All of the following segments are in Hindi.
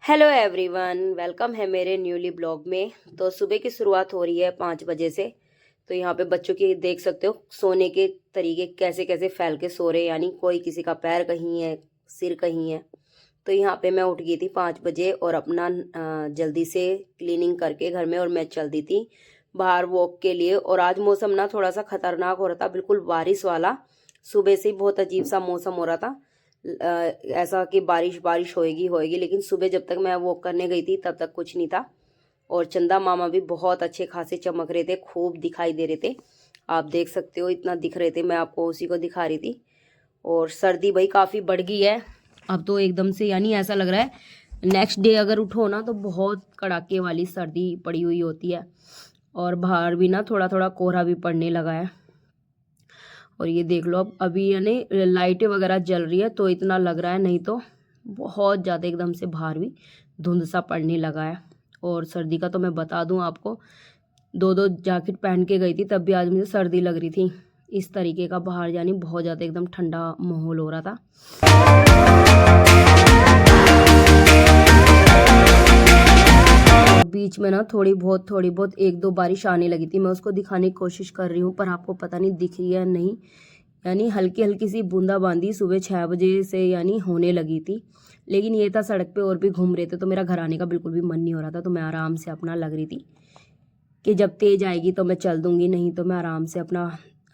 हेलो एवरीवन, वेलकम है मेरे न्यूली ब्लॉग में। तो सुबह की शुरुआत हो रही है 5 बजे से। तो यहाँ पे बच्चों की देख सकते हो सोने के तरीके कैसे कैसे फैल के सो रहे, यानी कोई किसी का पैर कहीं है, सिर कहीं है। तो यहाँ पे मैं उठ गई थी 5 बजे और अपना जल्दी से क्लीनिंग करके घर में, और मैं चल दी थी बाहर वॉक के लिए। और आज मौसम ना थोड़ा सा खतरनाक हो रहा था, बिल्कुल बारिश वाला। सुबह से ही बहुत अजीब सा मौसम हो रहा था, ऐसा कि बारिश बारिश होएगी होएगी, लेकिन सुबह जब तक मैं वॉक करने गई थी तब तक कुछ नहीं था। और चंदा मामा भी बहुत अच्छे खासे चमक रहे थे, खूब दिखाई दे रहे थे। आप देख सकते हो इतना दिख रहे थे, मैं आपको उसी को दिखा रही थी। और सर्दी भाई काफ़ी बढ़ गई है अब तो एकदम से, यानी ऐसा लग रहा है नेक्स्ट डे अगर उठो ना तो बहुत कड़ाके वाली सर्दी पड़ी हुई होती है। और बाहर भी ना थोड़ा थोड़ा कोहरा भी पड़ने लगा है। और ये देख लो अब अभी यानी लाइटें वगैरह जल रही है तो इतना लग रहा है, नहीं तो बहुत ज़्यादा एकदम से बाहर भी धुंध सा पड़ने लगा है। और सर्दी का तो मैं बता दूं आपको, दो दो जैकेट पहन के गई थी तब भी आज मुझे सर्दी लग रही थी। इस तरीके का बाहर यानी बहुत ज़्यादा एकदम ठंडा माहौल हो रहा था। बीच में ना थोड़ी बहुत एक दो बारिश आने लगी थी, मैं उसको दिखाने की कोशिश कर रही हूँ पर आपको पता नहीं दिख रही है नहीं। यानी हल्की हल्की सी बूंदाबांदी सुबह 6 बजे से यानी होने लगी थी। लेकिन ये था सड़क पे और भी घूम रहे थे तो मेरा घर आने का बिल्कुल भी मन नहीं हो रहा था। तो मैं आराम से अपना लग रही थी कि जब तेज आएगी तो मैं चल दूंगी, नहीं तो मैं आराम से अपना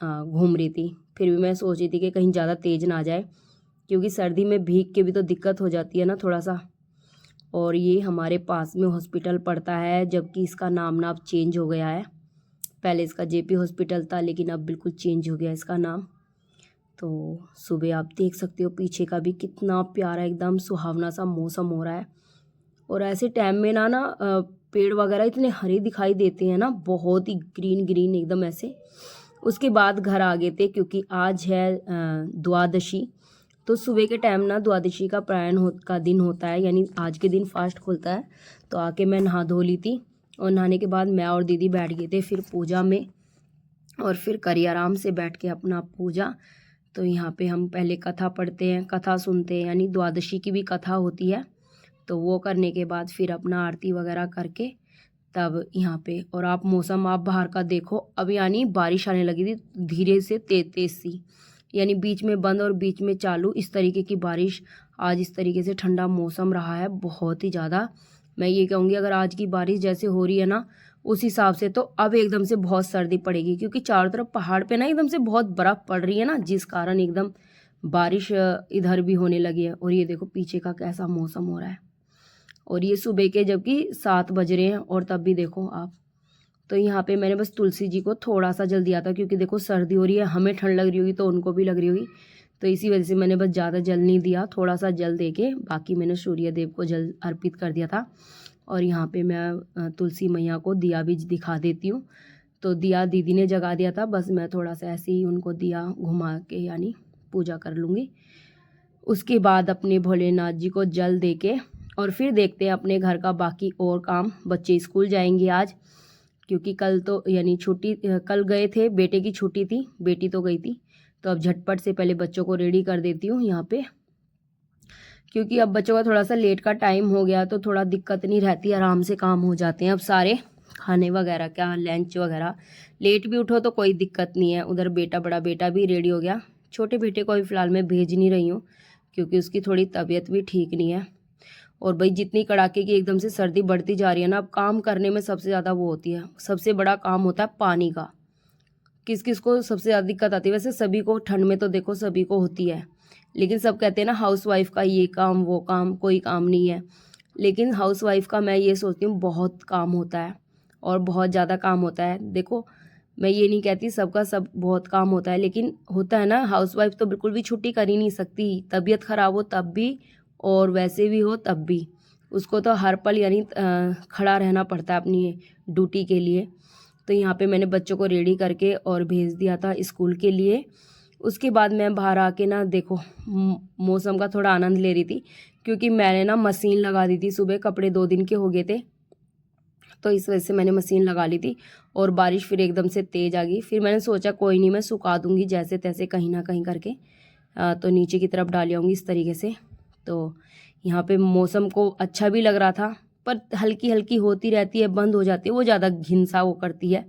घूम रही थी। फिर भी मैं सोच रही थी कि कहीं ज़्यादा तेज ना आ जाए, क्योंकि सर्दी में भीग के भी तो दिक्कत हो जाती है ना थोड़ा सा। और ये हमारे पास में हॉस्पिटल पड़ता है, जबकि इसका नाम ना अब चेंज हो गया है। पहले इसका जेपी हॉस्पिटल था लेकिन अब बिल्कुल चेंज हो गया इसका नाम। तो सुबह आप देख सकते हो पीछे का भी कितना प्यारा एकदम सुहावना सा मौसम हो रहा है। और ऐसे टाइम में ना पेड़ वगैरह इतने हरे दिखाई देते हैं ना, बहुत ही ग्रीन ग्रीन एकदम ऐसे। उसके बाद घर आ गए थे क्योंकि आज है द्वादशी। तो सुबह के टाइम ना द्वादशी का का दिन होता है, यानी आज के दिन फास्ट खुलता है। तो आके मैं नहा धो ली थी और नहाने के बाद मैं और दीदी बैठ गए थे फिर पूजा में। और फिर करी आराम से बैठ के अपना पूजा। तो यहाँ पे हम पहले कथा पढ़ते हैं, कथा सुनते हैं, यानी द्वादशी की भी कथा होती है। तो वो करने के बाद फिर अपना आरती वगैरह करके तब यहाँ पे। और आप मौसम आप बाहर का देखो, अब यानी बारिश आने लगी थी धीरे से तेज तेज सी, यानी बीच में बंद और बीच में चालू, इस तरीके की बारिश। आज इस तरीके से ठंडा मौसम रहा है बहुत ही ज़्यादा। मैं ये कहूँगी अगर आज की बारिश जैसे हो रही है ना उस हिसाब से तो अब एकदम से बहुत सर्दी पड़ेगी, क्योंकि चारों तरफ पहाड़ पे ना एकदम से बहुत बर्फ़ पड़ रही है ना, जिस कारण एकदम बारिश इधर भी होने लगी है। और ये देखो पीछे का कैसा मौसम हो रहा है। और ये सुबह के जबकि 7 बज रहे हैं और तब भी देखो आप। तो यहाँ पे मैंने बस तुलसी जी को थोड़ा सा जल दिया था, क्योंकि देखो सर्दी हो रही है, हमें ठंड लग रही होगी तो उनको भी लग रही होगी। तो इसी वजह से मैंने बस ज़्यादा जल नहीं दिया, थोड़ा सा जल दे के बाकी मैंने सूर्य देव को जल अर्पित कर दिया था। और यहाँ पे मैं तुलसी मैया को दिया भी दिखा देती हूँ। तो दिया दीदी ने जगा दिया था, बस मैं थोड़ा सा ऐसे ही उनको दिया घुमा के यानी पूजा कर लूँगी। उसके बाद अपने भोलेनाथ जी को जल दे के और फिर देखते हैं अपने घर का बाकी और काम। बच्चे स्कूल जाएंगे आज, क्योंकि कल तो यानी छुट्टी, कल गए थे, बेटे की छुट्टी थी, बेटी तो गई थी। तो अब झटपट से पहले बच्चों को रेडी कर देती हूँ यहाँ पे, क्योंकि अब बच्चों का थोड़ा सा लेट का टाइम हो गया तो थोड़ा दिक्कत नहीं रहती, आराम से काम हो जाते हैं अब सारे। खाने वगैरह क्या लंच वगैरह, लेट भी उठो तो कोई दिक्कत नहीं है। उधर बेटा, बड़ा बेटा भी रेडी हो गया। छोटे बेटे को भी फ़िलहाल मैं भेज नहीं रही हूँ क्योंकि उसकी थोड़ी तबीयत भी ठीक नहीं है। और भाई जितनी कड़ाके की एकदम से सर्दी बढ़ती जा रही है ना, अब काम करने में सबसे ज़्यादा वो होती है, सबसे बड़ा काम होता है पानी का। किस किस को सबसे ज़्यादा दिक्कत आती है, वैसे सभी को ठंड में तो देखो सभी को होती है, लेकिन सब कहते हैं ना हाउस वाइफ का ये काम वो काम, कोई काम नहीं है। लेकिन हाउस वाइफ का मैं ये सोचती हूँ बहुत काम होता है और बहुत ज़्यादा काम होता है। देखो मैं ये नहीं कहती सबका सब बहुत काम होता है, लेकिन होता है ना, हाउस वाइफ तो बिल्कुल भी छुट्टी कर ही नहीं सकती, तबीयत ख़राब हो तब भी और वैसे भी हो तब भी। उसको तो हर पल यानी खड़ा रहना पड़ता है अपनी ड्यूटी के लिए। तो यहाँ पे मैंने बच्चों को रेडी करके और भेज दिया था स्कूल के लिए। उसके बाद मैं बाहर आके ना देखो मौसम का थोड़ा आनंद ले रही थी, क्योंकि मैंने ना मशीन लगा दी थी सुबह, कपड़े 2 दिन के हो गए थे तो इस वजह से मैंने मशीन लगा ली थी। और बारिश फिर एकदम से तेज़ आ गई, फिर मैंने सोचा कोई नहीं मैं सुखा दूँगी जैसे तैसे कहीं ना कहीं करके। तो नीचे की तरफ डाल आऊँगी इस तरीके से। तो यहाँ पे मौसम को अच्छा भी लग रहा था, पर हल्की हल्की होती रहती है, बंद हो जाती है, वो ज़्यादा घिनसा वो करती है।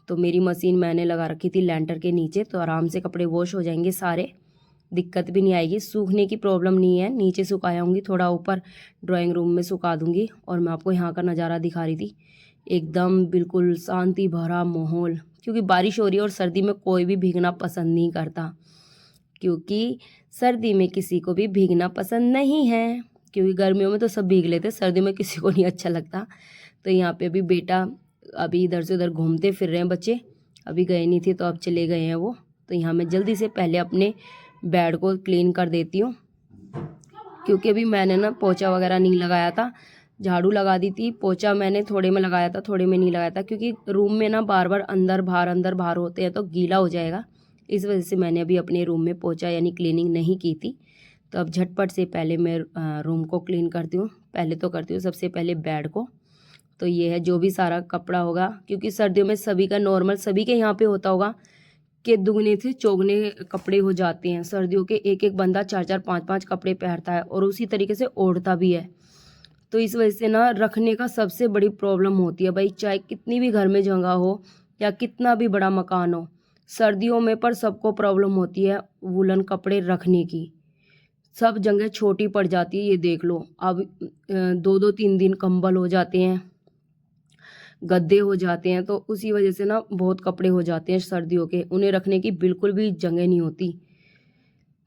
तो मेरी मशीन मैंने लगा रखी थी लेंटर के नीचे, तो आराम से कपड़े वॉश हो जाएंगे सारे, दिक्कत भी नहीं आएगी, सूखने की प्रॉब्लम नहीं है। नीचे सुखाऊंगी, थोड़ा ऊपर ड्राइंग रूम में सुखा दूंगी। और मैं आपको यहाँ का नज़ारा दिखा रही थी, एकदम बिल्कुल शांति भरा माहौल, क्योंकि बारिश हो रही है और सर्दी में कोई भी भीगना पसंद नहीं करता, क्योंकि सर्दी में किसी को भी भीगना पसंद नहीं है, क्योंकि गर्मियों में तो सब भीग लेते, सर्दियों में किसी को नहीं अच्छा लगता। तो यहाँ पे अभी बेटा अभी इधर से उधर घूमते फिर रहे हैं बच्चे, अभी गए नहीं थे तो अब चले गए हैं वो। तो यहाँ मैं जल्दी से पहले अपने बेड को क्लीन कर देती हूँ, क्योंकि अभी मैंने ना पोछा वगैरह नहीं लगाया था, झाड़ू लगा दी थी, पोछा मैंने थोड़े में लगाया था, थोड़े में नहीं लगाया था, क्योंकि रूम में ना बार बार अंदर बाहर होते हैं तो गीला हो जाएगा, इस वजह से मैंने अभी अपने रूम में पोछा यानी क्लीनिंग नहीं की थी। तो अब झटपट से पहले मैं रूम को क्लीन करती हूँ। पहले तो करती हूँ सबसे पहले बेड को। तो ये है जो भी सारा कपड़ा होगा, क्योंकि सर्दियों में सभी का नॉर्मल, सभी के यहाँ पे होता होगा कि दुगने से चौगने कपड़े हो जाते हैं। सर्दियों के एक एक बंदा 4-4 5-5 कपड़े पहनता है और उसी तरीके से ओढ़ता भी है। तो इस वजह से ना रखने का सबसे बड़ी प्रॉब्लम होती है भाई, चाहे कितनी भी घर में जगह हो या कितना भी बड़ा मकान हो, सर्दियों में पर सबको प्रॉब्लम होती है वुलन कपड़े रखने की। सब जगह छोटी पड़ जाती है, ये देख लो, अब 2-2 3 दिन कंबल हो जाते हैं, गद्दे हो जाते हैं, तो उसी वजह से ना बहुत कपड़े हो जाते हैं सर्दियों के, उन्हें रखने की बिल्कुल भी जगह नहीं होती।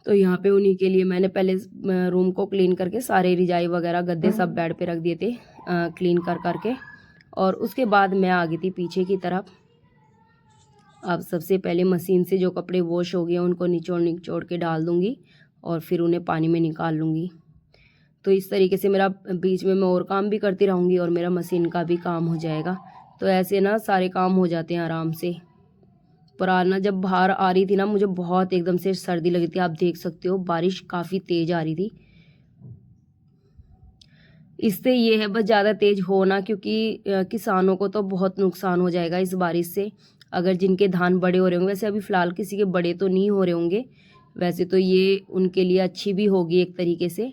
तो यहाँ पे उन्हीं के लिए मैंने पहले रूम को क्लीन करके सारे रिजाई वगैरह गद्दे सब बेड पे रख दिए थे क्लीन कर करके, और उसके बाद मैं आ गई थी पीछे की तरफ। अब सबसे पहले मशीन से जो कपड़े वॉश हो गए उनको निचोड़ के डाल दूँगी और फिर उन्हें पानी में निकाल लूँगी। तो इस तरीके से मेरा बीच में मैं और काम भी करती रहूँगी और मेरा मशीन का भी काम हो जाएगा। तो ऐसे ना सारे काम हो जाते हैं आराम से। पर आज ना जब बाहर आ रही थी ना, मुझे बहुत एकदम से सर्दी लगी थी, आप देख सकते हो बारिश काफ़ी तेज़ आ रही थी। इससे ये है बस ज़्यादा तेज़ हो ना, क्योंकि किसानों को तो बहुत नुकसान हो जाएगा इस बारिश से, अगर जिनके धान बड़े हो रहे होंगे। वैसे अभी फ़िलहाल किसी के बड़े तो नहीं हो रहे होंगे, वैसे तो ये उनके लिए अच्छी भी होगी एक तरीके से,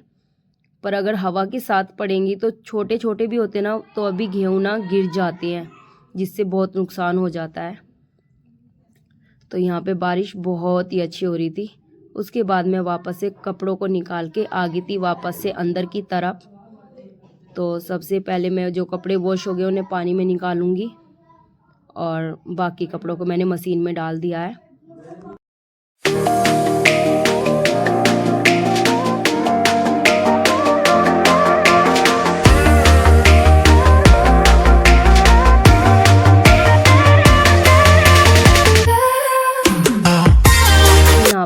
पर अगर हवा के साथ पड़ेंगी तो छोटे छोटे भी होते ना, तो अभी गेहूँ ना गिर जाते हैं, जिससे बहुत नुकसान हो जाता है। तो यहाँ पे बारिश बहुत ही अच्छी हो रही थी। उसके बाद मैं वापस से कपड़ों को निकाल के आ गई थी वापस से अंदर की तरफ। तो सबसे पहले मैं जो कपड़े वॉश हो गए उन्हें पानी में निकालूंगी और बाकी कपड़ों को मैंने मशीन में डाल दिया है।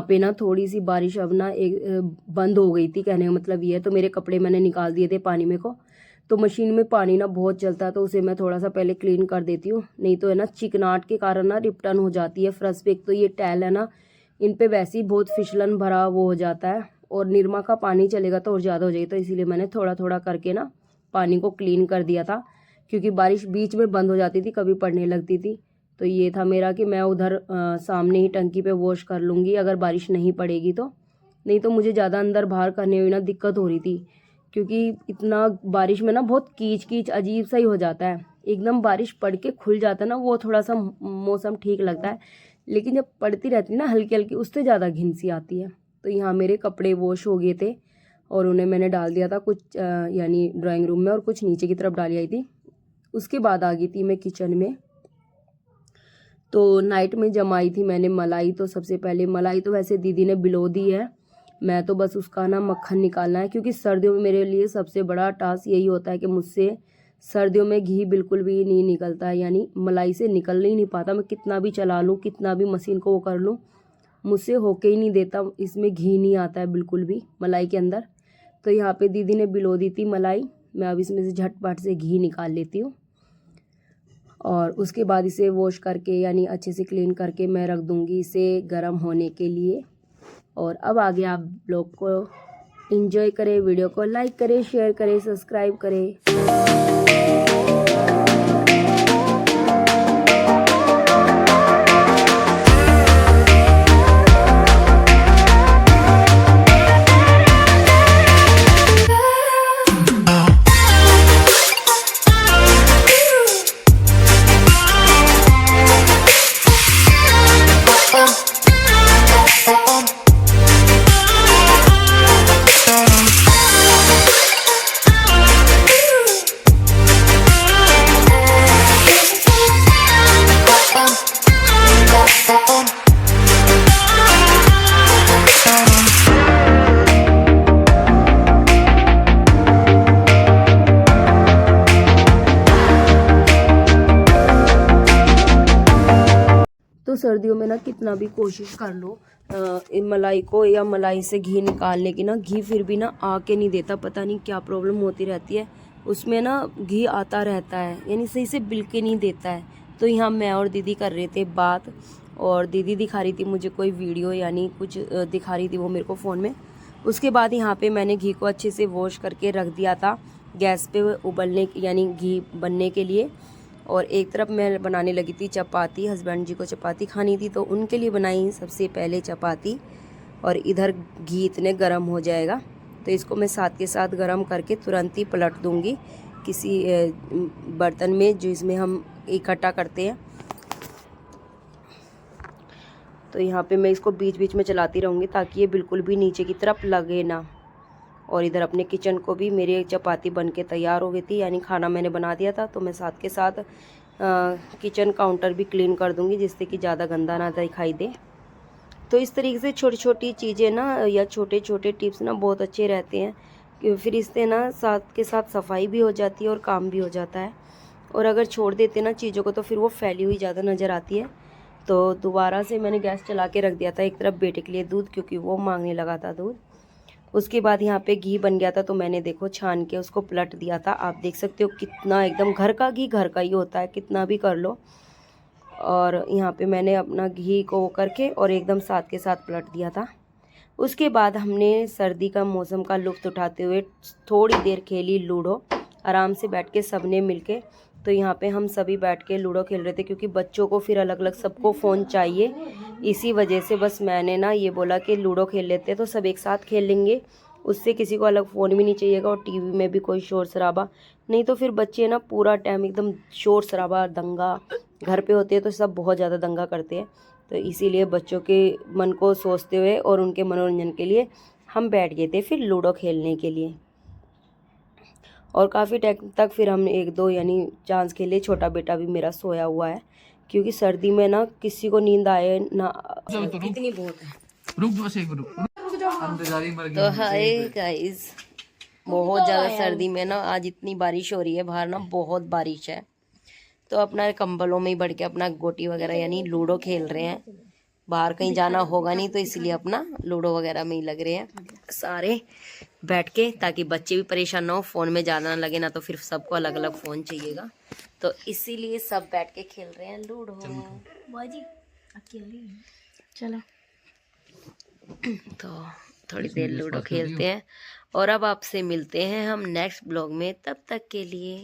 पे ना थोड़ी सी बारिश अब ना एक बंद हो गई थी, कहने का मतलब ये है। तो मेरे कपड़े मैंने निकाल दिए थे पानी में को, तो मशीन में पानी ना बहुत चलता है, तो उसे मैं थोड़ा सा पहले क्लीन कर देती हूँ, नहीं तो है ना चिकनाहट के कारण ना रिपटन हो जाती है फर्श पे। एक तो ये टैल है ना, इन पे वैसे ही बहुत फिसलन भरा वो हो जाता है, और निरमा का पानी चलेगा तो और ज़्यादा हो जाएगी। तो इसीलिए मैंने थोड़ा थोड़ा करके ना पानी को क्लीन कर दिया था, क्योंकि बारिश बीच में बंद हो जाती थी, कभी पड़ने लगती थी। तो ये था मेरा कि मैं उधर सामने ही टंकी पे वॉश कर लूँगी अगर बारिश नहीं पड़ेगी तो, नहीं तो मुझे ज़्यादा अंदर बाहर करने में ना दिक्कत हो रही थी, क्योंकि इतना बारिश में ना बहुत कीच कीच अजीब सा ही हो जाता है। एकदम बारिश पड़ के खुल जाता है ना, वो थोड़ा सा मौसम ठीक लगता है, लेकिन जब पड़ती रहती है ना हल्की हल्की, उससे ज़्यादा घिनसी आती है। तो यहाँ मेरे कपड़े वॉश हो गए थे और उन्हें मैंने डाल दिया था कुछ यानी ड्राइंग रूम में, और कुछ नीचे की तरफ डाली आई थी। उसके बाद आ गई थी मैं किचन में। तो नाइट में जमाई थी मैंने मलाई। तो सबसे पहले मलाई तो वैसे दीदी ने बिलो दी है, मैं तो बस उसका ना मक्खन निकालना है, क्योंकि सर्दियों में मेरे लिए सबसे बड़ा टास्क यही होता है कि मुझसे सर्दियों में घी बिल्कुल भी नहीं निकलता है, यानी मलाई से निकल ही नहीं पाता। मैं कितना भी चला लूँ, कितना भी मशीन को वो कर लूँ, मुझसे होके ही नहीं देता, इसमें घी नहीं आता है बिल्कुल भी मलाई के अंदर। तो यहाँ पे दीदी ने बिलो दी थी मलाई, मैं अब इसमें से झटपट से घी निकाल लेती हूँ, और उसके बाद इसे वॉश करके यानी अच्छे से क्लीन करके मैं रख दूँगी इसे गर्म होने के लिए। और अब आगे आप लोग को एंजॉय करें, वीडियो को लाइक करें, शेयर करें, सब्सक्राइब करें। सर्दियों में ना कितना भी कोशिश कर लो इन मलाई को या मलाई से घी निकालने की ना, घी फिर भी ना आके नहीं देता, पता नहीं क्या प्रॉब्लम होती रहती है उसमें ना, घी आता रहता है यानी सही से बिल्कुल नहीं देता है। तो यहाँ मैं और दीदी कर रहे थे बात, और दीदी दिखा रही थी मुझे कोई वीडियो यानी कुछ दिखा रही थी वो मेरे को फ़ोन में। उसके बाद यहाँ पे मैंने घी को अच्छे से वॉश करके रख दिया था गैस पे उबलने यानी घी बनने के लिए। और एक तरफ मैं बनाने लगी थी चपाती, हस्बैंड जी को चपाती खानी थी तो उनके लिए बनाई सबसे पहले चपाती। और इधर घी इतने गर्म हो जाएगा तो इसको मैं साथ के साथ गर्म करके तुरंत ही पलट दूंगी किसी बर्तन में जिसमें हम इकट्ठा करते हैं। तो यहाँ पे मैं इसको बीच बीच में चलाती रहूँगी ताकि ये बिल्कुल भी नीचे की तरफ लगे ना। और इधर अपने किचन को भी मेरी चपाती बन के तैयार हो गई थी, यानी खाना मैंने बना दिया था, तो मैं साथ के साथ किचन काउंटर भी क्लीन कर दूँगी जिससे कि ज़्यादा गंदा ना दिखाई दे। तो इस तरीके से छोटी छोटी चीज़ें ना या छोटे छोटे टिप्स ना बहुत अच्छे रहते हैं कि फिर इससे ना साथ के साथ सफाई भी हो जाती है और काम भी हो जाता है। और अगर छोड़ देते ना चीज़ों को तो फिर वो फैली हुई ज़्यादा नज़र आती है। तो दोबारा से मैंने गैस चला के रख दिया था एक तरफ बेटे के लिए दूध, क्योंकि वो मांगने लगा था दूध। उसके बाद यहाँ पे घी बन गया था तो मैंने देखो छान के उसको पलट दिया था। आप देख सकते हो कितना एकदम घर का घी घर का ही होता है, कितना भी कर लो। और यहाँ पे मैंने अपना घी को करके और एकदम साथ के साथ पलट दिया था। उसके बाद हमने सर्दी का मौसम का लुत्फ़ उठाते हुए थोड़ी देर खेली लूडो, आराम से बैठ के सबने मिलके। तो यहाँ पे हम सभी बैठ के लूडो खेल रहे थे क्योंकि बच्चों को फिर अलग अलग सबको फ़ोन चाहिए, इसी वजह से बस मैंने ना ये बोला कि लूडो खेल लेते तो सब एक साथ खेल लेंगे, उससे किसी को अलग फ़ोन भी नहीं चाहिएगा और टीवी में भी कोई शोर शराबा नहीं। तो फिर बच्चे ना पूरा टाइम एकदम शोर शराबा दंगा, घर पे होते हैं तो सब बहुत ज़्यादा दंगा करते हैं। तो इसीलिए बच्चों के मन को सोचते हुए और उनके मनोरंजन के लिए हम बैठ गए थे फिर लूडो खेलने के लिए। और काफ़ी टाइम तक फिर हमने एक दो यानी चांस खेले। छोटा बेटा भी मेरा सोया हुआ है क्योंकि सर्दी में ना किसी को नींद आए ना कितनी बहुत है। रुक तो हाय गाइस, बहुत ज़्यादा सर्दी में ना आज इतनी बारिश हो रही है, बाहर ना बहुत बारिश है। तो अपना कंबलों में ही बढ़ के अपना गोटी वगैरह यानी लूडो खेल रहे हैं। बाहर कहीं जाना होगा नहीं तो इसलिए अपना लूडो वगैरह में ही लग रहे हैं सारे बैठ के, ताकि बच्चे भी परेशान ना हो, फ़ोन में ज़्यादा ना लगे ना तो फिर सबको अलग अलग फ़ोन चाहिएगा। तो इसीलिए सब बैठ के खेल रहे हैं लूडो। बाजी अकेली चलो तो थोड़ी देर लूडो खेलते हैं और अब आपसे मिलते हैं हम नेक्स्ट ब्लॉग में। तब तक के लिए